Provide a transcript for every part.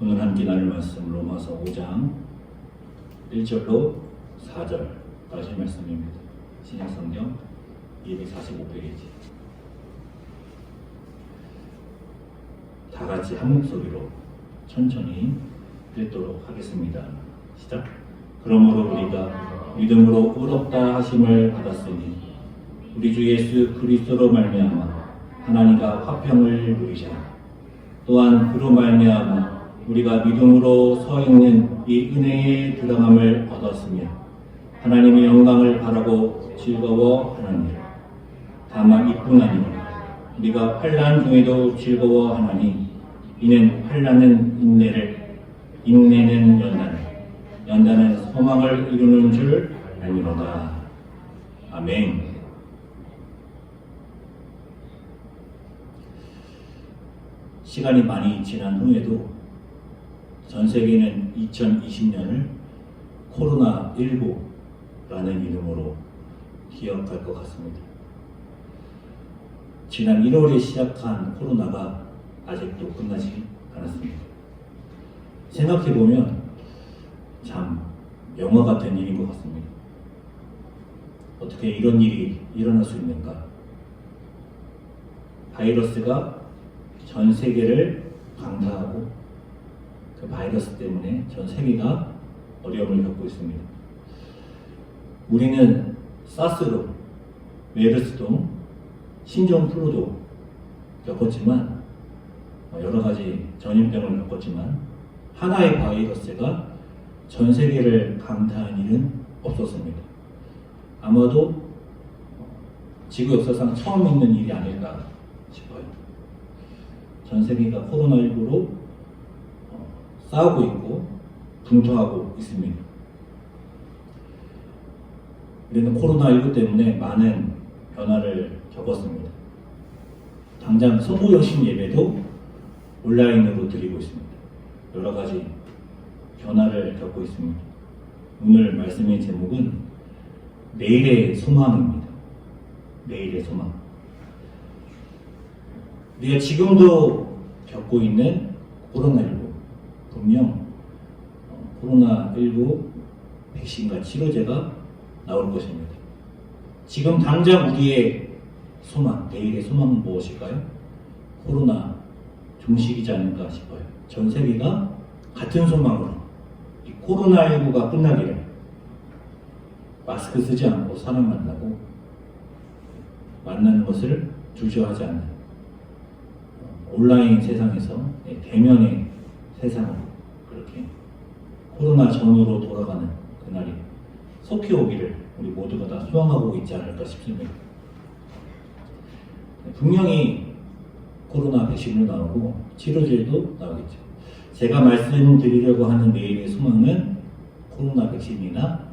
오늘 함께 나눌 말씀 로마서 5장 1절로 4절까지 말씀입니다. 신약성경 245페이지. 다 같이 한 목소리로 천천히 읽도록 하겠습니다. 시작. 그러므로 우리가 믿음으로 의롭다 하심을 받았으니 우리 주 예수 그리스도로 말미암아 하나님과 화평을 누리자. 또한 그로 말미암아 우리가 믿음으로 서 있는 이 은혜의 부당함을 얻었으며 하나님의 영광을 바라고 즐거워하느니라. 다만 이뿐 아니라 우리가 환난 중에도 즐거워하나니 이는 환난은 인내를, 인내는 연단을, 연단은 소망을 이루는 줄 알미로다. 아멘. 시간이 많이 지난 후에도 전 세계는 2020년을 코로나19라는 이름으로 기억할 것 같습니다. 지난 1월에 시작한 코로나가 아직도 끝나지 않았습니다. 생각해보면 참 영화 같은 일인 것 같습니다. 어떻게 이런 일이 일어날 수 있는가? 바이러스가 전 세계를 강타하고 그 바이러스 때문에 전 세계가 어려움을 겪고 있습니다. 우리는 사스로, 메르스도, 신종플루도 겪었지만 여러 가지 전염병을 겪었지만 하나의 바이러스가 전 세계를 강타한 일은 없었습니다. 아마도 지구 역사상 처음 있는 일이 아닐까 싶어요. 전 세계가 코로나19로 싸우고 있고 분투하고 있습니다. 우리는 코로나19 때문에 많은 변화를 겪었습니다. 당장 성모여신 예배도 온라인으로 드리고 있습니다. 여러 가지 변화를 겪고 있습니다. 오늘 말씀의 제목은 내일의 소망입니다. 내일의 소망. 우리가 지금도 겪고 있는 코로나19, 분명 코로나19 백신과 치료제가 나올 것입니다. 지금 당장 우리의 소망, 내일의 소망은 무엇일까요? 코로나 종식이지 않을까 싶어요. 전 세계가 같은 소망으로 이 코로나19가 끝나기를, 마스크 쓰지 않고 사람 만나고 만나는 것을 주저하지 않는 온라인 세상에서 대면의 세상으로 그렇게 코로나 전으로 돌아가는 그날이 속히 오기를 우리 모두가 다 소망하고 있지 않을까 싶습니다. 분명히 코로나 백신도 나오고 치료제도 나오겠죠. 제가 말씀드리려고 하는 내일의 소망은 코로나 백신이나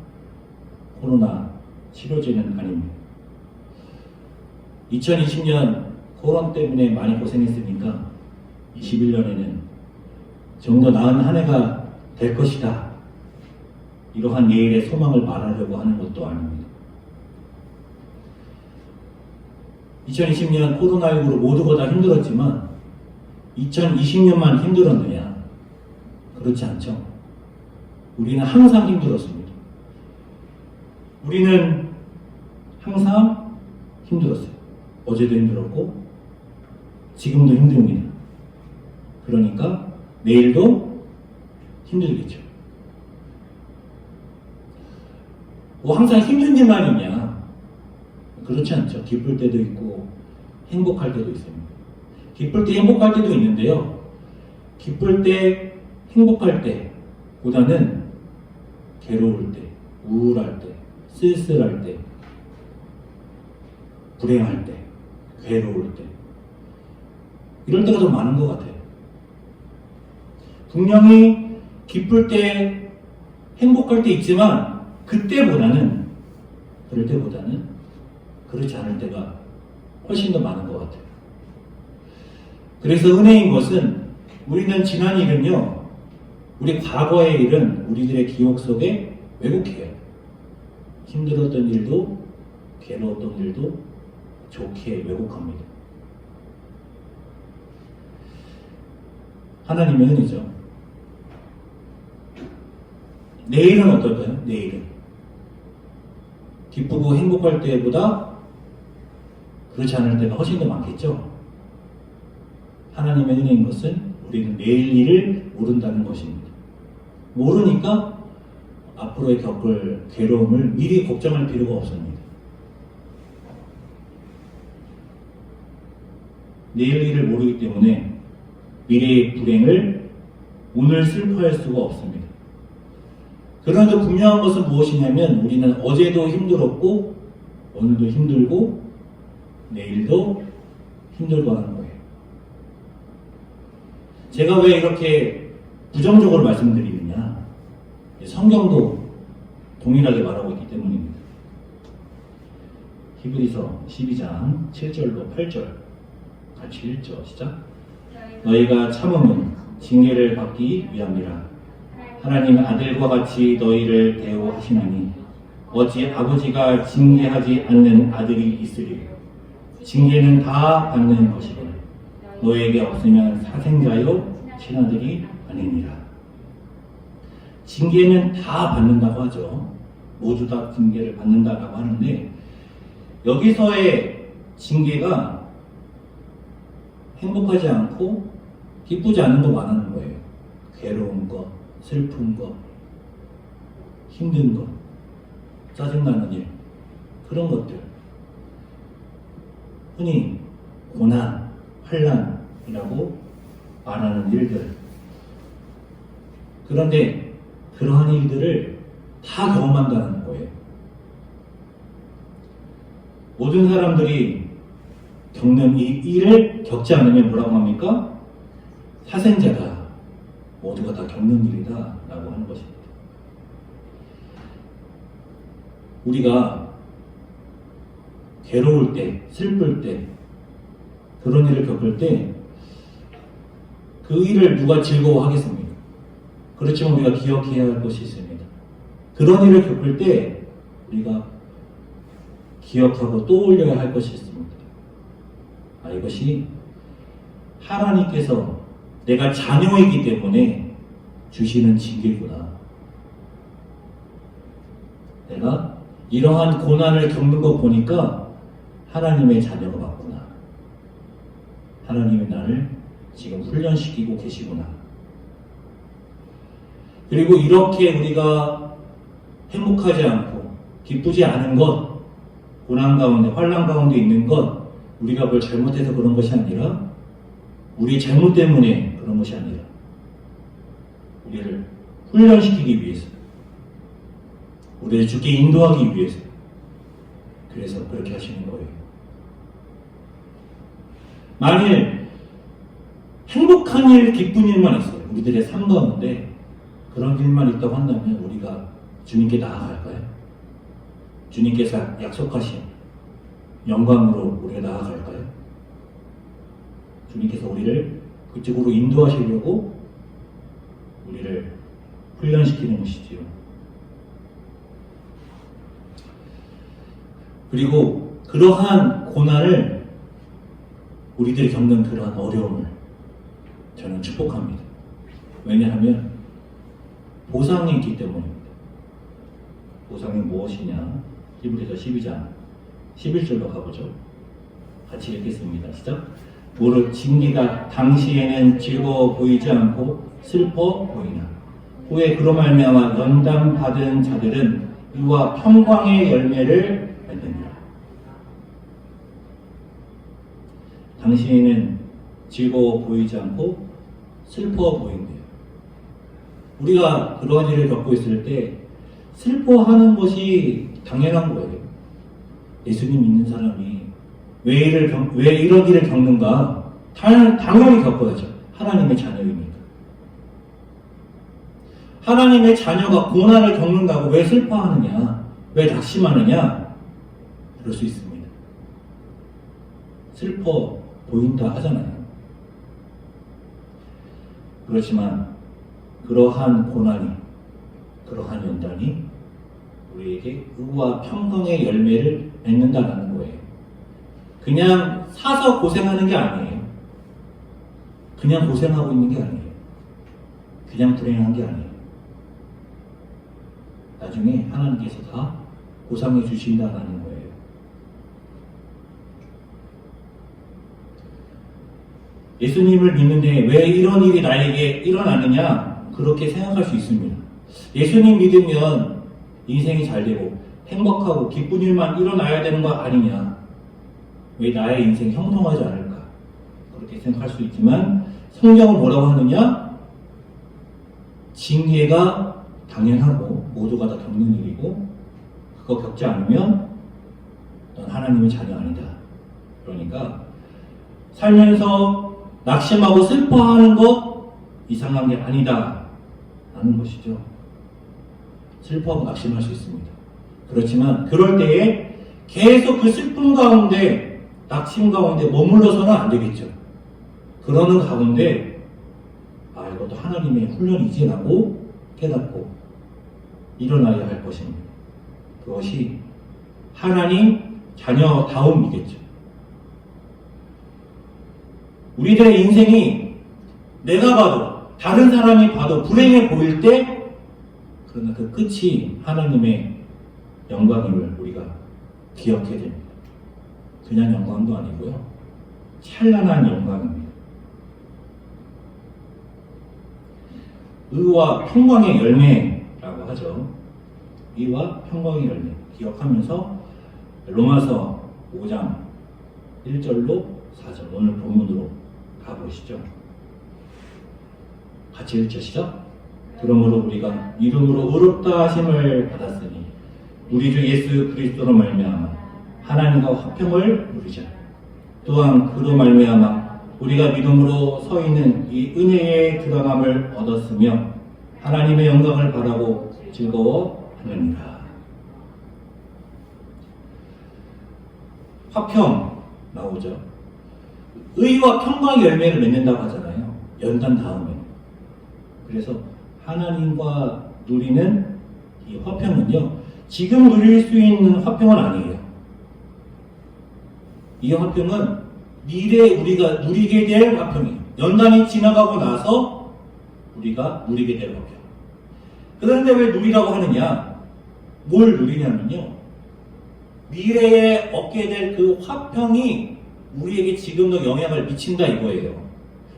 코로나 치료제는 아닙니다. 2020년 코로나 때문에 많이 고생했으니까 21년에는 좀 더 나은 한 해가 될 것이다. 이러한 내일의 소망을 말하려고 하는 것도 아닙니다. 2020년 코로나19로 모두가 다 힘들었지만 2020년만 힘들었느냐? 그렇지 않죠. 우리는 항상 힘들었습니다. 우리는 항상 힘들었어요. 어제도 힘들었고 지금도 힘듭니다. 그러니까 내일도 힘들겠죠. 뭐 항상 힘든 일만 있냐? 그렇지 않죠. 기쁠 때도 있고 행복할 때도 있습니다. 기쁠 때 행복할 때도 있는데요. 기쁠 때 행복할 때보다는 괴로울 때, 우울할 때, 쓸쓸할 때, 불행할 때, 괴로울 때 이럴 때가 더 많은 것 같아요. 분명히 기쁠 때, 행복할 때 있지만 그때보다는, 그럴 때보다는 그렇지 않을 때가 훨씬 더 많은 것 같아요. 그래서 은혜인 것은 우리는 지난 일은요, 우리 과거의 일은 우리들의 기억 속에 왜곡해요. 힘들었던 일도 괴로웠던 일도 좋게 왜곡합니다. 하나님의 은혜죠. 내일은 어떨까요? 내일은 기쁘고 행복할 때보다 그렇지 않을 때가 훨씬 더 많겠죠. 하나님의 은혜인 것은 우리는 내일 일을 모른다는 것입니다. 모르니까 앞으로의 겪을 괴로움을 미리 걱정할 필요가 없습니다. 내일 일을 모르기 때문에 미래의 불행을 오늘 슬퍼할 수가 없습니다. 그런데 분명한 것은 무엇이냐면 우리는 어제도 힘들었고 오늘도 힘들고 내일도 힘들 거라는 거예요. 제가 왜 이렇게 부정적으로 말씀드리느냐? 성경도 동일하게 말하고 있기 때문입니다. 히브리서 12장 7절로 8절 같이 읽죠. 시작. 너희가 참음은 징계를 받기 위함이라. 하나님 아들과 같이 너희를 대우하시나니 어찌 아버지가 징계하지 않는 아들이 있으리. 징계는 다 받는 것이거늘 너에게 없으면 사생자요 친아들이 아니니라. 징계는 다 받는다고 하죠. 모두 다 징계를 받는다라고 하는데 여기서의 징계가 행복하지 않고 기쁘지 않은 거 말하는 거예요. 괴로운 것, 슬픈 것, 힘든 것, 짜증나는 일, 그런 것들. 흔히 고난, 환난이라고 말하는 일들. 그런데 그러한 일들을 다 경험한다는 거예요. 모든 사람들이 겪는 이 일을 겪지 않으면 뭐라고 합니까? 사생자다. 모두가 다 겪는 일이다 라고 하는 것입니다. 우리가 괴로울 때, 슬플 때, 그런 일을 겪을 때 그 일을 누가 즐거워하겠습니까? 그렇지만 우리가 기억해야 할 것이 있습니다. 그런 일을 겪을 때 우리가 기억하고 떠올려야 할 것이 있습니다. 이것이 하나님께서 내가 자녀이기 때문에 주시는 징계구나. 내가 이러한 고난을 겪는 거 보니까 하나님의 자녀가 맞구나. 하나님이 나를 지금 훈련시키고 계시구나. 그리고 이렇게 우리가 행복하지 않고 기쁘지 않은 것, 고난 가운데, 환난 가운데 있는 것, 우리가 뭘 잘못해서 그런 것이 아니라 우리 잘못 때문에 그런 것이 아니라 우리를 훈련시키기 위해서, 우리를 주께 인도하기 위해서, 그래서 그렇게 하시는 거예요. 만일 행복한 일, 기쁜 일만 있어요. 우리들의 삶 가운데 그런 일만 있다고 한다면 우리가 주님께 나아갈까요? 주님께서 약속하신 영광으로 우리가 나아갈까요? 주님께서 우리를 그쪽으로 인도하시려고 우리를 훈련시키는 것이지요. 그리고 그러한 고난을, 우리들이 겪는 그러한 어려움을 저는 축복합니다. 왜냐하면 보상이 있기 때문입니다. 보상이 무엇이냐? 히브리서 12장 11절로 가보죠. 같이 읽겠습니다. 시작. 무릇 징계가 당시에는 즐거워 보이지 않고 슬퍼 보이나 후에 그로 말미암아 연단 받은 자들은 이와 평강의 열매를 맺느니라. 당시에는 즐거워 보이지 않고 슬퍼 보인대요. 우리가 그러한 일을 겪고 있을 때 슬퍼하는 것이 당연한 거예요. 예수님 믿는 사람이 왜 이런 일을 겪는가? 당연히 겪어야죠. 하나님의 자녀이니까. 하나님의 자녀가 고난을 겪는다고 왜 슬퍼하느냐? 왜 낙심하느냐? 그럴 수 있습니다. 슬퍼 보인다 하잖아요. 그렇지만 그러한 고난이, 그러한 연단이 우리에게 의와 평강의 열매를 맺는다는 거예요. 그냥 사서 고생하는 게 아니에요. 그냥 고생하고 있는 게 아니에요. 그냥 불행한 게 아니에요. 나중에 하나님께서 다 보상해 주신다라는 거예요. 예수님을 믿는데 왜 이런 일이 나에게 일어나느냐? 그렇게 생각할 수 있습니다. 예수님 믿으면 인생이 잘 되고 행복하고 기쁜 일만 일어나야 되는 거 아니냐? 왜 나의 인생이 형통하지 않을까? 그렇게 생각할 수 있지만 성경은 뭐라고 하느냐? 징계가 당연하고 모두가 다 겪는 일이고 그거 겪지 않으면 넌 하나님의 자녀 아니다. 그러니까 살면서 낙심하고 슬퍼하는 것 이상한 게 아니다 라는 것이죠. 슬퍼하고 낙심할 수 있습니다. 그렇지만 그럴 때에 계속 그 슬픔 가운데 낙심 가운데 머물러서는 안 되겠죠. 그러는 가운데 이것도 하나님의 훈련이지라고 깨닫고 일어나야 할 것입니다. 그것이 하나님 자녀다움이겠죠. 우리들의 인생이 내가 봐도 다른 사람이 봐도 불행해 보일 때 그러나 그 끝이 하나님의 영광임을 우리가 기억해야 됩니다. 그냥 영광도 아니고요. 찬란한 영광입니다. 의와 평강의 열매라고 하죠. 의와 평강의 열매 기억하면서 로마서 5장 1절로 4절 오늘 본문으로 가보시죠. 같이 읽죠. 시작. 그러므로 우리가 이름으로 의롭다 하심을 받았으니 우리 주 예수 그리스도로 말미암아 하나님과 화평을 누리자. 또한 그로 말미암아 우리가 믿음으로 서 있는 이 은혜의 드러남을 얻었으며 하나님의 영광을 바라고 즐거워하느니라. 화평 나오죠. 의와 평강의 열매를 맺는다고 하잖아요. 연단 다음에. 그래서 하나님과 누리는 이 화평은요, 지금 누릴 수 있는 화평은 아니에요. 이 화평은 미래에 우리가 누리게 될 화평이에요. 연단이 지나가고 나서 우리가 누리게 될 화평. 그런데 왜 누리라고 하느냐? 뭘 누리냐면요, 미래에 얻게 될 그 화평이 우리에게 지금도 영향을 미친다 이거예요.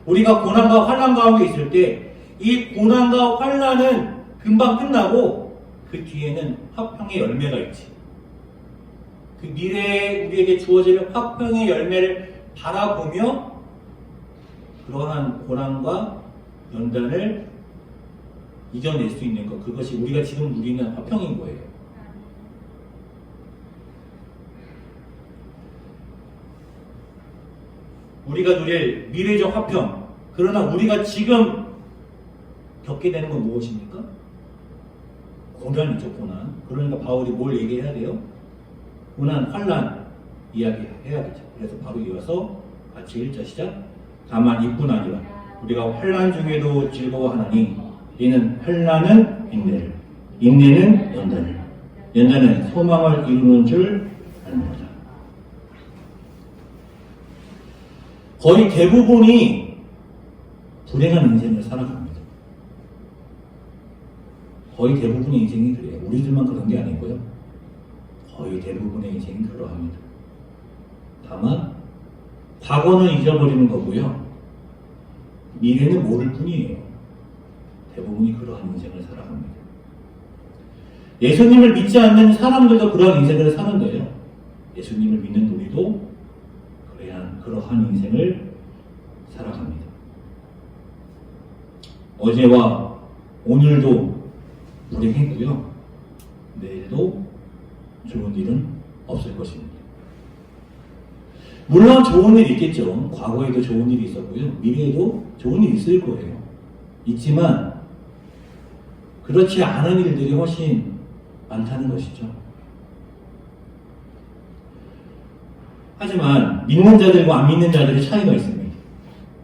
우리가 고난과 환난 가운데 있을 때 이 고난과 환난은 금방 끝나고 그 뒤에는 화평의 열매가 있지. 그 미래에 우리에게 주어질 화평의 열매를 바라보며 그러한 고난과 연단을 이겨낼 수 있는 것, 그것이 우리가 지금 누리는 화평인 거예요. 우리가 누릴 미래적 화평, 그러나 우리가 지금 겪게 되는 건 무엇입니까? 고난이죠, 고난. 그러니까 바울이 뭘 얘기해야 돼요? 고난, 환난 이야기해야겠죠. 그래서 바로 이어서 같이 1절 시작. 다만 이뿐 아니라 우리가 환난 중에도 즐거워하나니 이는 환난은 인내를, 인내는 연단을, 연단은 소망을 이루는 줄 압니다. 거의 대부분이 불행한 인생을 살아갑니다. 거의 대부분의 인생이 그래요. 우리들만 그런 게 아니고요. 거의 대부분의 인생이 그러합니다. 다만 과거는 잊어버리는 거고요. 미래는 모를 뿐이에요. 대부분이 그러한 인생을 살아갑니다. 예수님을 믿지 않는 사람들도 그러한 인생을 사는데요. 예수님을 믿는 우리도 그러한 인생을 살아갑니다. 어제와 오늘도 불행했고요. 내일도 좋은 일은 없을 것입니다. 물론 좋은 일이 있겠죠. 과거에도 좋은 일이 있었고요. 미래에도 좋은 일이 있을 거예요. 있지만 그렇지 않은 일들이 훨씬 많다는 것이죠. 하지만 믿는 자들과 안 믿는 자들의 차이가 있습니다.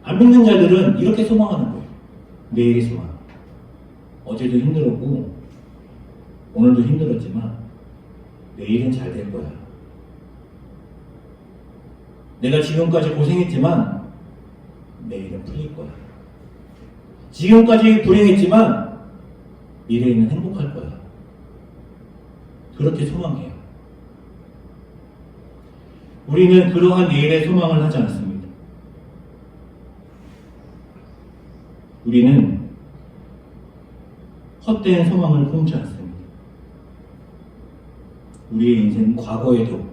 안 믿는 자들은 이렇게 소망하는 거예요. 내일의 소망. 어제도 힘들었고 오늘도 힘들었지만 내일은 잘 될 거야. 내가 지금까지 고생했지만 내일은 풀릴 거야. 지금까지 불행했지만 미래에는 행복할 거야. 그렇게 소망해요. 우리는 그러한 내일의 소망을 하지 않습니다. 우리는 헛된 소망을 품지 않습니다. 우리의 인생은 과거에도,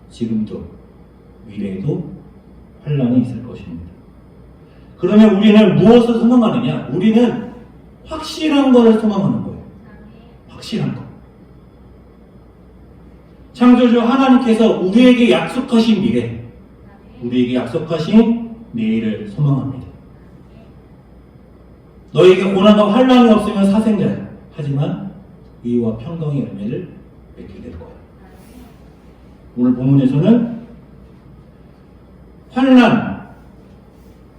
지금도, 미래에도 환란이 있을 것입니다. 그러면 우리는 무엇을 소망하느냐? 우리는 확실한 것을 소망하는 거예요. 확실한 것. 창조주 하나님께서 우리에게 약속하신 미래, 우리에게 약속하신 내일을 소망합니다. 너에게 고난과 환란이 없으면 사생자야. 하지만 의와 평강의 열매를 맺게 될 거야. 오늘 본문에서는 환란,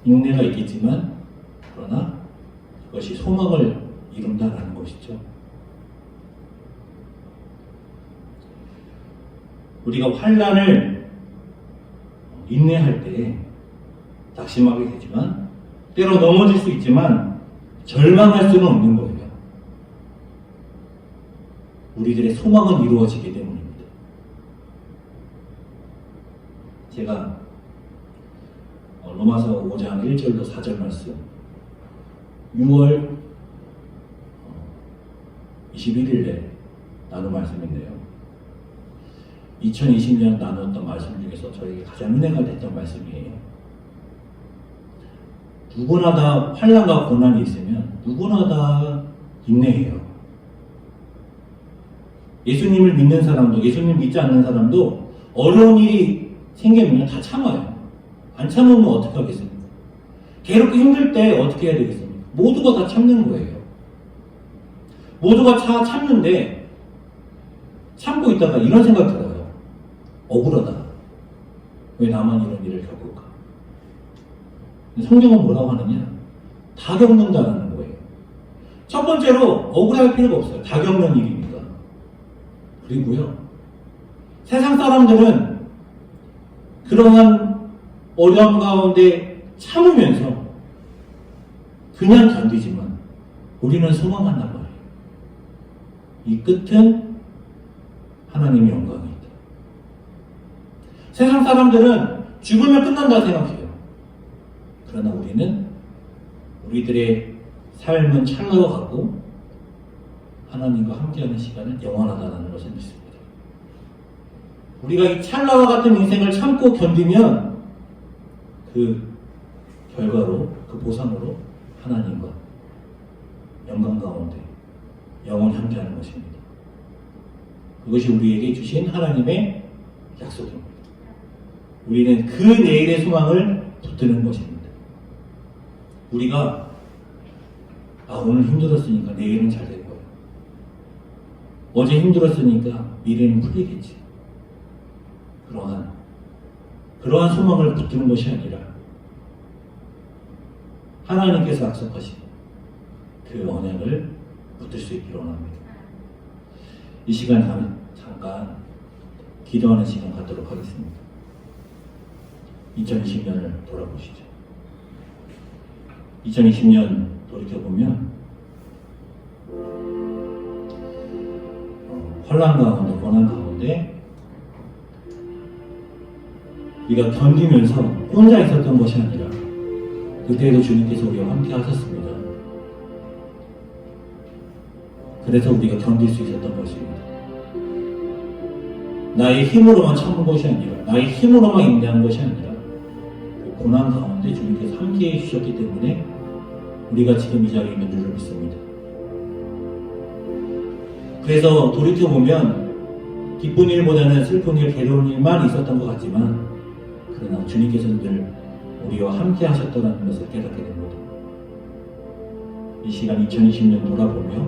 인내가 있겠지만 그러나 그것이 소망을 이룬다라는 것이죠. 우리가 환란을 인내할 때 낙심하게 되지만 때로 넘어질 수 있지만 절망할 수는 없는 거예요. 우리들의 소망은 이루어지기 때문입니다. 제가 로마서 5장 1절로 4절 말씀 6월 21일에 나눈 말씀인데요. 2020년 나눴던 말씀 중에서 저에게 가장 은혜가 됐던 말씀이에요. 누구나 다 환난과 고난이 있으면 누구나 다 인내해요. 예수님을 믿는 사람도, 예수님 믿지 않는 사람도 어려운 일이 생기면 다 참아요. 안 참으면 어떻게 하겠습니까? 괴롭고 힘들 때 어떻게 해야 되겠습니까? 모두가 다 참는 거예요. 모두가 다 참는데 참고 있다가 이런 생각 들어요. 억울하다. 왜 나만 이런 일을 겪을까? 성경은 뭐라고 하느냐? 다 겪는다는 거예요. 첫 번째로 억울할 필요가 없어요. 다 겪는 일이니까. 그리고요, 세상 사람들은 그러한 어려움 가운데 참으면서 그냥 견디지만 우리는 소망한단 말이에요. 이 끝은 하나님의 영광이 있다. 세상 사람들은 죽으면 끝난다 생각해요. 그러나 우리는 우리들의 삶은 찰나와 같고 하나님과 함께하는 시간은 영원하다는 것을 믿습니다. 우리가 이 찰나와 같은 인생을 참고 견디면 그 결과로, 그 보상으로 하나님과 영광 가운데 영원히 함께하는 것입니다. 그것이 우리에게 주신 하나님의 약속입니다. 우리는 그 내일의 소망을 붙드는 것입니다. 우리가 오늘 힘들었으니까 내일은 잘 될 거야. 어제 힘들었으니까 미래는 풀리겠지. 그러한 소망을 붙드는 것이 아니라 하나님께서 약속하신 그 언약을 붙들 수 있기를 원합니다. 이 시간에 잠깐 기도하는 시간 갖도록 하겠습니다. 2020년을 돌아보시죠. 2020년 돌이켜보면 환난 가운데, 고난 가운데 우리가 견디면서 혼자 있었던 것이 아니라 그때에도 주님께서 우리와 함께 하셨습니다. 그래서 우리가 견딜 수 있었던 것입니다. 나의 힘으로만 참은 것이 아니라, 나의 힘으로만 인내한 것이 아니라 그 고난 가운데 주님께서 함께해 주셨기 때문에 우리가 지금 이 자리에 있는 줄을 믿습니다. 그래서 돌이켜보면 기쁜 일보다는 슬픈 일, 괴로운 일만 있었던 것 같지만 그러나 주님께서는 늘 우리와 함께 하셨다는 것을 깨닫게 됩니다. 이 시간 2020년 돌아보며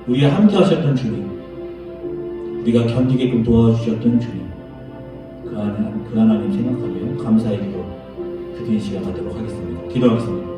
우리와 함께 하셨던 주님, 우리가 견디게끔 도와주셨던 주님, 그 하나님 생각하며 감사의 기도 드리는 시간 갖도록 하겠습니다. 기도하겠습니다.